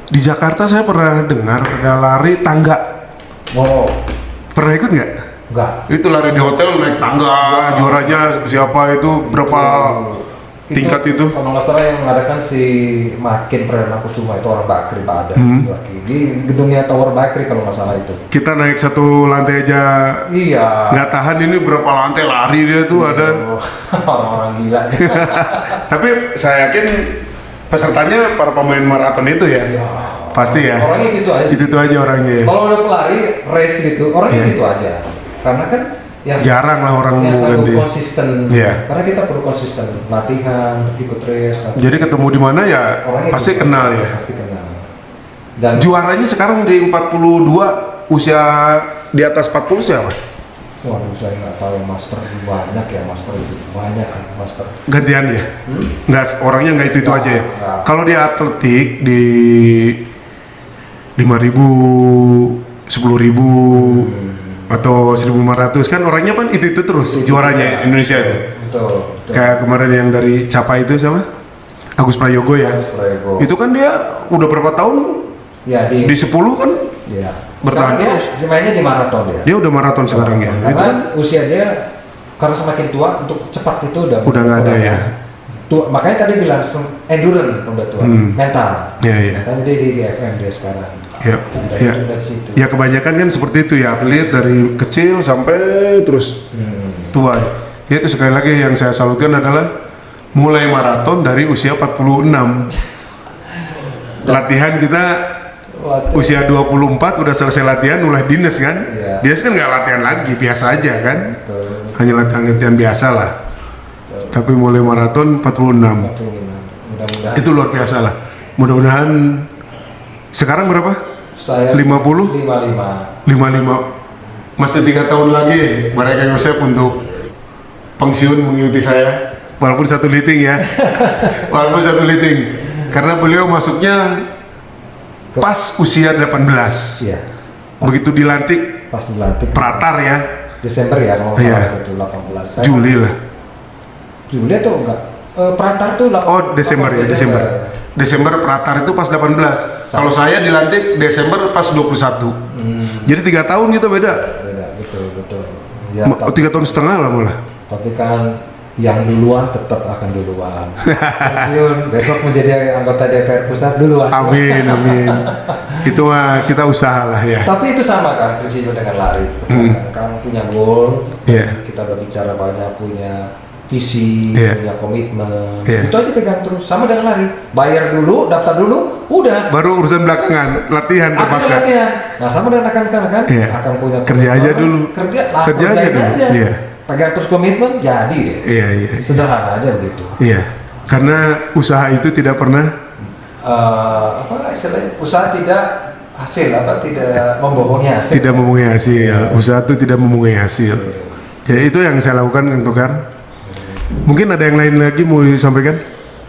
Di Jakarta saya pernah dengar ada lari tangga. Oh, Pernah ikut nggak? enggak. Itu lari di hotel naik tangga, juaranya siapa itu, berapa tingkat itu? Kalau nggak salah yang mengadakan si Makin Perdana Kusuma itu orang Bakri Badan di gedungnya Tower Bakri kalau nggak salah itu. Kita naik satu lantai aja Iya. nggak tahan, ini berapa lantai lari dia tuh ada. Orang-orang gila. Tapi saya yakin pesertanya para pemain maraton itu ya. Iya. Pasti ya. Orangnya gitu aja. Itu aja orangnya. Kalau udah pelari race gitu, orangnya Iya. gitu aja. Karena kan yang Jarang lah orang yang mau selalu ganti. konsisten. Iya. Karena kita perlu konsisten latihan, ikut race. Jadi ketemu di mana ya Orangnya pasti gitu kenal aja, ya. Pasti kenal. Dan Juaranya sekarang di 42, usia di atas 40 siapa? waduh, saya nggak tahu yang master banyak ya, master itu banyak kan master. Gantian ya? Nggak, orangnya nggak itu aja ya? Nggak. Kalau di atletik di 5.000, 10.000 atau 1.500 kan orangnya kan itu terus juaranya Indonesia itu. Betul. Kayak kemarin yang dari Capa itu sama Agus Prayogo ya. Agus Prayogo. Itu kan dia udah berapa tahun Ya di 10 kan ya. bertahan Sekarang terus. dia mainnya di maraton dia. Dia udah maraton sekarang ya. Karena Itu kan usia dia karena semakin tua untuk cepat itu udah nggak ada ya. Tua, makanya tadi bilang endurance udah tua, mental. Iya, iya. Makanya dia di FM dia sekarang. Ya, ya. Dari situ. Ya kebanyakan kan seperti itu ya, atlet dari kecil sampai terus tua. Ya itu sekali lagi yang saya salutkan adalah mulai maraton dari usia 46. Latihan kita usia 24 udah selesai latihan, mulai dinas kan. Iya. Dinas kan nggak latihan lagi, biasa aja kan. Betul. Hanya latihan-latihan biasa lah. Tapi mulai maraton 46. 45. Mudah-mudahan. Itu luar biasa lah. Mudah-mudahan sekarang berapa? Saya 50? 55. 55. Masih 3 tahun lagi mereka Yosef untuk pensiun mengikuti saya, walaupun satu liting ya. Walaupun satu liting, karena beliau masuknya pas usia 18. Iya. Begitu dilantik Pas dilantik. Pratar ya, Desember ya kalau nggak Iya. salah itu 18. Saya Juli lah. Juli atau enggak? Pratar tuh 8, Oh Desember ya, Desember Pratar itu pas 18. Kalau saya dilantik Desember pas 21. Jadi 3 tahun kita beda. Beda, betul. Ya, 3 tahun setengah lah malah. tapi kan yang duluan tetap akan duluan. Pensiun besok menjadi anggota DPR pusat duluan. Amin, amin. Itu mah kita usaha lah ya. Tapi itu sama kan prinsipnya dengan lari. Betul kan? Kamu punya goal, Iya. kita udah bicara banyak punya visi, Iya. punya komitmen. Iya. Itu aja pegang terus. Sama dengan lari. Bayar dulu, daftar dulu, udah. Baru urusan belakangan, latihan Akhirnya terpaksa. latihan. Nah, sama dengan rekan-rekan Iya. akan punya Kerja komitmen. aja dulu. Kerja Kerja aja kerjain dulu. Iya. Pegang terus komitmen, jadi deh. Iya, iya. Sederhana aja begitu. Iya. Karena usaha itu tidak pernah Apa istilahnya? Usaha tidak hasil, tidak membohongi hasil. tidak memungut hasil. Usaha itu tidak memungut hasil. Jadi itu yang saya lakukan Kang Togar. Mungkin ada yang lain lagi mau disampaikan?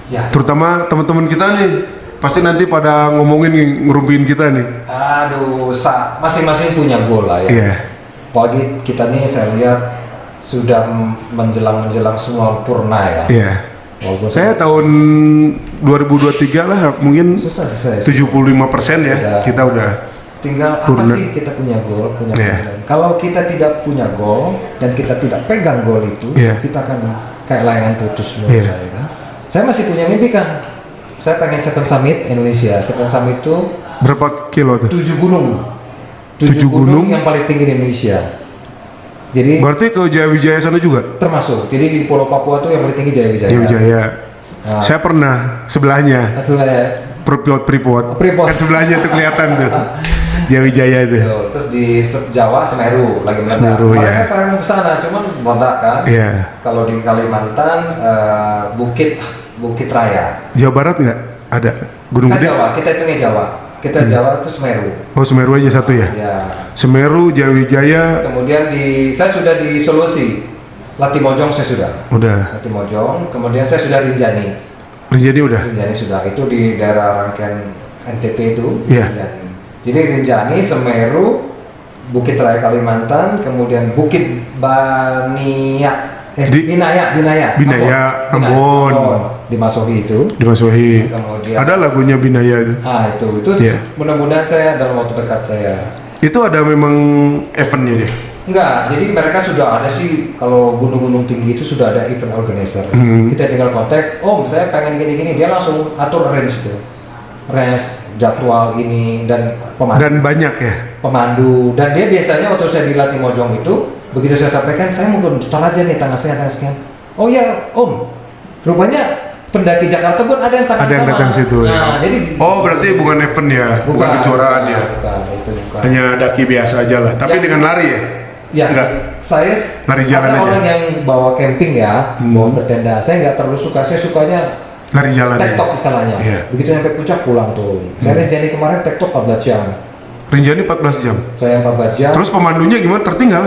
Ya. Terutama teman-teman kita nih, pasti nanti pada ngomongin ngerumpiin kita nih. Aduh, masing-masing punya goal lah ya. Iya. Apalagi kita nih saya lihat sudah menjelang semua purna ya. Iya. Walaupun Saya tahun 2023 lah mungkin susah 75% ya Udah. kita udah tinggal apa purna. sih kita punya goal, punya Iya. keinginan. Kalau kita tidak punya goal dan kita tidak pegang goal itu, Iya. kita akan kayak layangan putus menurut Iya. saya kan. Saya masih punya mimpi kan. Saya pengen Seven Summit Indonesia. Seven Summit itu berapa kilo tuh? 7 gunung. 7 gunung yang paling tinggi di Indonesia. Jadi Berarti ke Jayawijaya sana juga? termasuk. Jadi di Pulau Papua tuh yang paling tinggi Jayawijaya. Jayawijaya. Nah, Saya pernah sebelahnya. maksudnya Freeport. Freeport. Kan sebelahnya tuh kelihatan tuh. Jayawijaya itu. terus di Jawa Semeru lagi meledak. Semeru, Mereka ya. pengen ke sana, cuman meledak kan. Iya. Kalau di Kalimantan Bukit Raya. Jawa Barat nggak ada Gunung Kan Gede? Jawa, kita hitungnya Jawa. Kita Jawa itu Semeru. Oh, Semeru aja satu ya. Ya. Semeru, Jayawijaya, Kemudian saya sudah di Sulawesi. Latimojong saya sudah. udah. Latimojong, kemudian saya sudah Rinjani. Rinjani udah. Rinjani sudah, itu di daerah rangkaian NTT itu, Iya. Rinjani. Jadi Rinjani, Semeru, Bukit Raya Kalimantan, kemudian Bukit Binaya, Ambon. di Masohi itu. Di Masuhi. Kemudian Ada lagunya Binaya itu. itu Iya. mudah-mudahan saya dalam waktu dekat saya. Itu ada memang eventnya dia. Enggak, jadi mereka sudah ada sih, kalau gunung-gunung tinggi itu sudah ada event organizer. Kita tinggal kontak, saya pengen gini-gini, dia langsung atur range itu. Range, jadwal ini, dan Dan banyak ya. pemandu. Dan dia biasanya waktu saya di Latimojong itu, begitu saya sampaikan, saya mau daftar aja nih tanggal sekian. Oh iya, Om, rupanya pendaki Jakarta pun ada yang tanggal Ada yang sama. datang situ. Nah, Ya. jadi Berarti bukan event ya, bukan kejuaraan ya. Bukan. Hanya daki biasa aja lah. Tapi Ya. dengan lari ya. Ya, Enggak. saya Lari jalan ada aja. orang yang bawa camping ya, bawa bertenda. Saya nggak terlalu suka. Saya sukanya Lari jalan ya. tektok istilahnya. Iya. Begitu sampai puncak pulang tuh. Saya Rinjani kemarin tektok 14 jam. Rinjani 14 jam. Saya 14 jam. Terus pemandunya gimana? Tertinggal?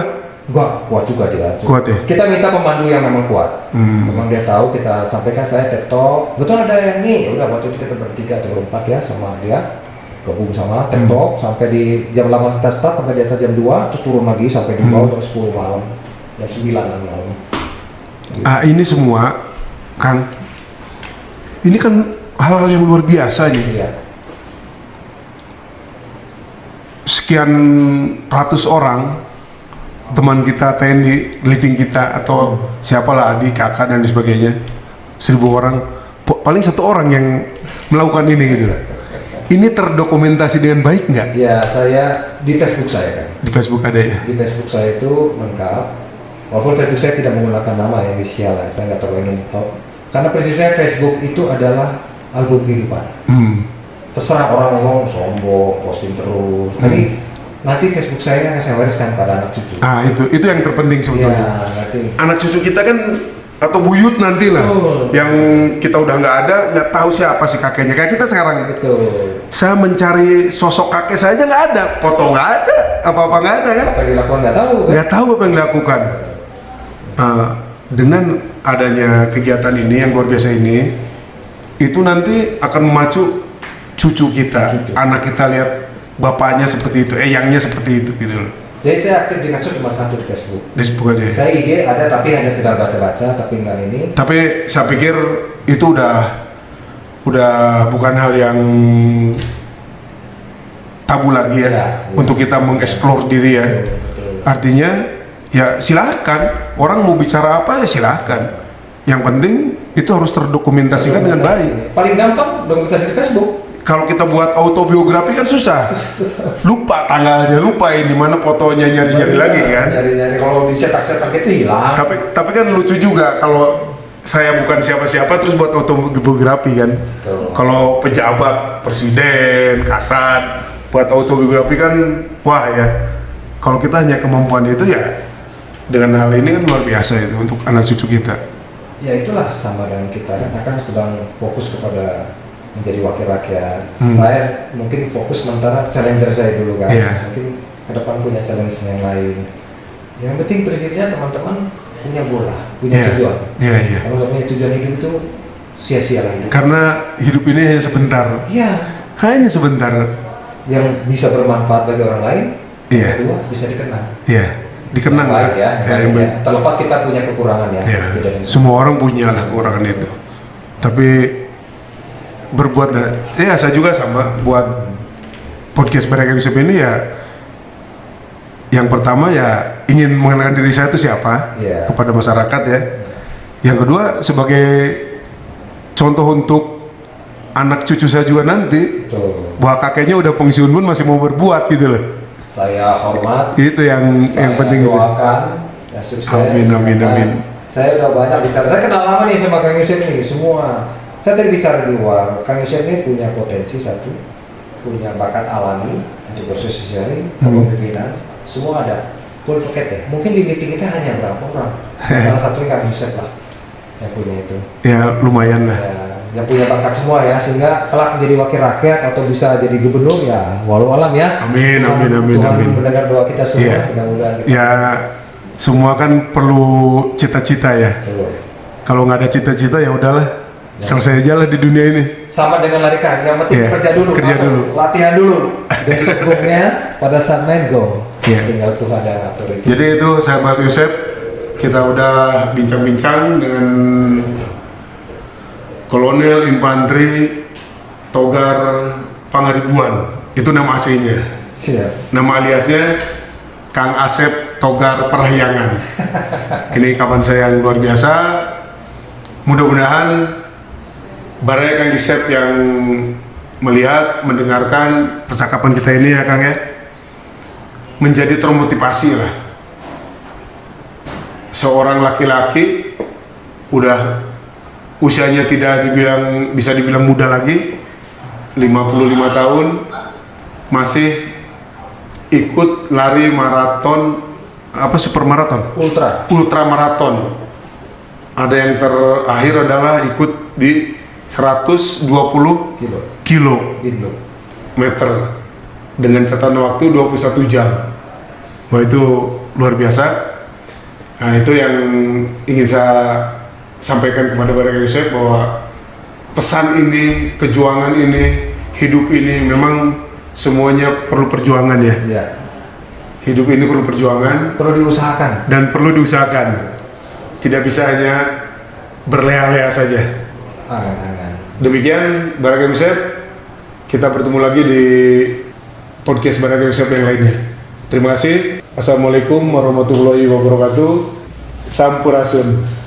Enggak, kuat juga dia. Kuat ya? Kita minta pemandu yang memang kuat. Memang dia tahu, kita sampaikan saya tektok. Betul ada yang ini. Ya udah, waktu itu kita bertiga atau berempat ya sama dia. Gabung sama tektok sampai di jam 8 kita start sampai di atas jam 2, terus turun lagi sampai di bawah jam 10 malam. Jam 9 malam. Ini semua, Kang. Ini kan hal-hal yang luar biasa nih. Iya. Sekian ratus orang teman kita, TNI, liting kita atau siapalah, adik, kakak dan sebagainya, 1000 orang, paling 1 orang yang melakukan ini gitu. Ini terdokumentasi dengan baik nggak? Ya, saya di Facebook saya kan. Di Facebook ada ya? Di Facebook saya itu lengkap. Walaupun Facebook saya tidak menggunakan nama ya, inisial ya, saya nggak terlalu ingin tahu. Karena prinsip saya Facebook itu adalah album kehidupan. Terserah orang ngomong sombong, posting terus. Tapi nanti Facebook saya akan saya wariskan pada anak cucu. Itu yang terpenting sebetulnya. Ya, nanti. Anak cucu kita kan atau buyut nanti lah, yang kita udah nggak tahu siapa si kakeknya. Kayak kita sekarang. Betul. Saya mencari sosok kakek saya aja nggak ada, foto nggak ada, apa-apa nggak ada kan? Apa yang dilakukan nggak tahu. Kan? Nggak tahu apa yang dilakukan. Dengan adanya kegiatan ini yang luar biasa ini, itu nanti akan memacu cucu kita, anak kita lihat bapaknya seperti itu, eyangnya seperti itu gitu loh. Jadi saya aktif di medsos cuma 1 di Facebook. Facebook aja. Saya IG ada tapi hanya sekedar baca-baca, tapi nggak ini. Tapi saya pikir itu udah bukan hal yang tabu lagi ya, Iya. untuk kita mengeksplor diri ya. Betul. Artinya ya silahkan, orang mau bicara apa ya silahkan. Yang penting itu harus terdokumentasikan dengan baik. Paling gampang dokumentasi di Facebook. kalau kita buat autobiografi kan susah. Lupa tanggalnya, lupa di mana fotonya, nyari-nyari lagi kan. Nyari-nyari kalau dicetak-cetak itu hilang. Tapi kan lucu juga kalau saya bukan siapa-siapa terus buat autobiografi kan. Kalau pejabat, presiden, kasat buat autobiografi kan wah ya. Kalau kita hanya kemampuan itu ya dengan hal ini kan luar biasa itu untuk anak cucu kita. Ya itulah sama dengan kita kan sedang fokus kepada menjadi wakil rakyat. Saya mungkin fokus sementara challenger saya dulu kan. Mungkin ke depan punya challenge yang lain. Yang penting prinsipnya teman-teman punya bola, punya tujuan. Kalau nggak punya tujuan hidup itu sia-sia lah hidup. Karena hidup ini hanya sebentar. Iya. Hanya sebentar. Yang bisa bermanfaat bagi orang lain, yang kedua bisa dikenang. Iya. Dikenang baik ya. Terlepas kita punya kekurangan ya. Semua orang punya lah kekurangan itu. Tapi berbuatlah. Saya juga sama buat podcast Baraka Yusuf ini ya. Yang pertama ya ingin mengenalkan diri saya itu siapa kepada masyarakat ya. Yang kedua sebagai contoh untuk anak cucu saya juga nanti. Bahwa kakeknya udah pensiun pun masih mau berbuat gitu loh. Saya hormat. Itu yang penting. Saya doakan ya sukses. Amin. Saya udah banyak bicara. Saya kenal lama nih sama Kang Yusuf ini semua. Saya tadi bicara di luar. Kang Yusuf ini punya potensi satu, punya bakat alami untuk bersosialisasi, kepemimpinan, semua ada. Full paket ya. Mungkin di meeting kita hanya berapa orang? Salah satunya Kang Yusuf lah yang punya itu. Ya lumayan lah. Ya, yang punya bakat semua ya, sehingga kelak menjadi wakil rakyat atau bisa jadi gubernur ya walau alam ya. Amin. Tuhan mendengar doa kita semua, mudah-mudahan kita. Ya semua kan perlu cita-cita ya. Kalau nggak ada cita-cita ya udahlah, selesai aja lah di dunia ini. Sama dengan lari kan, yang penting kerja dulu, latihan dulu. Besok gongnya pada saat main go, tinggal Tuhan yang atur itu. Jadi itu saya Pak Yusuf, kita udah bincang-bincang dengan Kolonel Infanteri Togar Pangaribuan, itu nama aslinya. Siap. Nama aliasnya Kang Asep Togar Parahyangan. Ini kawan saya yang luar biasa. Mudah-mudahan barangnya Kang Yusuf yang melihat, mendengarkan percakapan kita ini ya Kang ya, menjadi termotivasi lah. Seorang laki-laki udah usianya tidak bisa dibilang muda lagi, 55 tahun, masih ikut lari maraton, super maraton? Ultra maraton. Ada yang terakhir adalah ikut di 120 kilometer dengan catatan waktu 21 jam. Wah itu luar biasa. Nah itu yang ingin saya sampaikan kepada Baraka Yusuf, bahwa pesan ini, kejuangan ini, hidup ini memang semuanya perlu perjuangan ya. Hidup ini perlu perjuangan, perlu diusahakan dan perlu diusahakan. Tidak bisa hanya berleha-leha saja. Demikian Baraka Yusuf, kita bertemu lagi di podcast Baraka Yusuf yang lainnya. Terima kasih. Assalamualaikum warahmatullahi wabarakatuh. Sampurasun.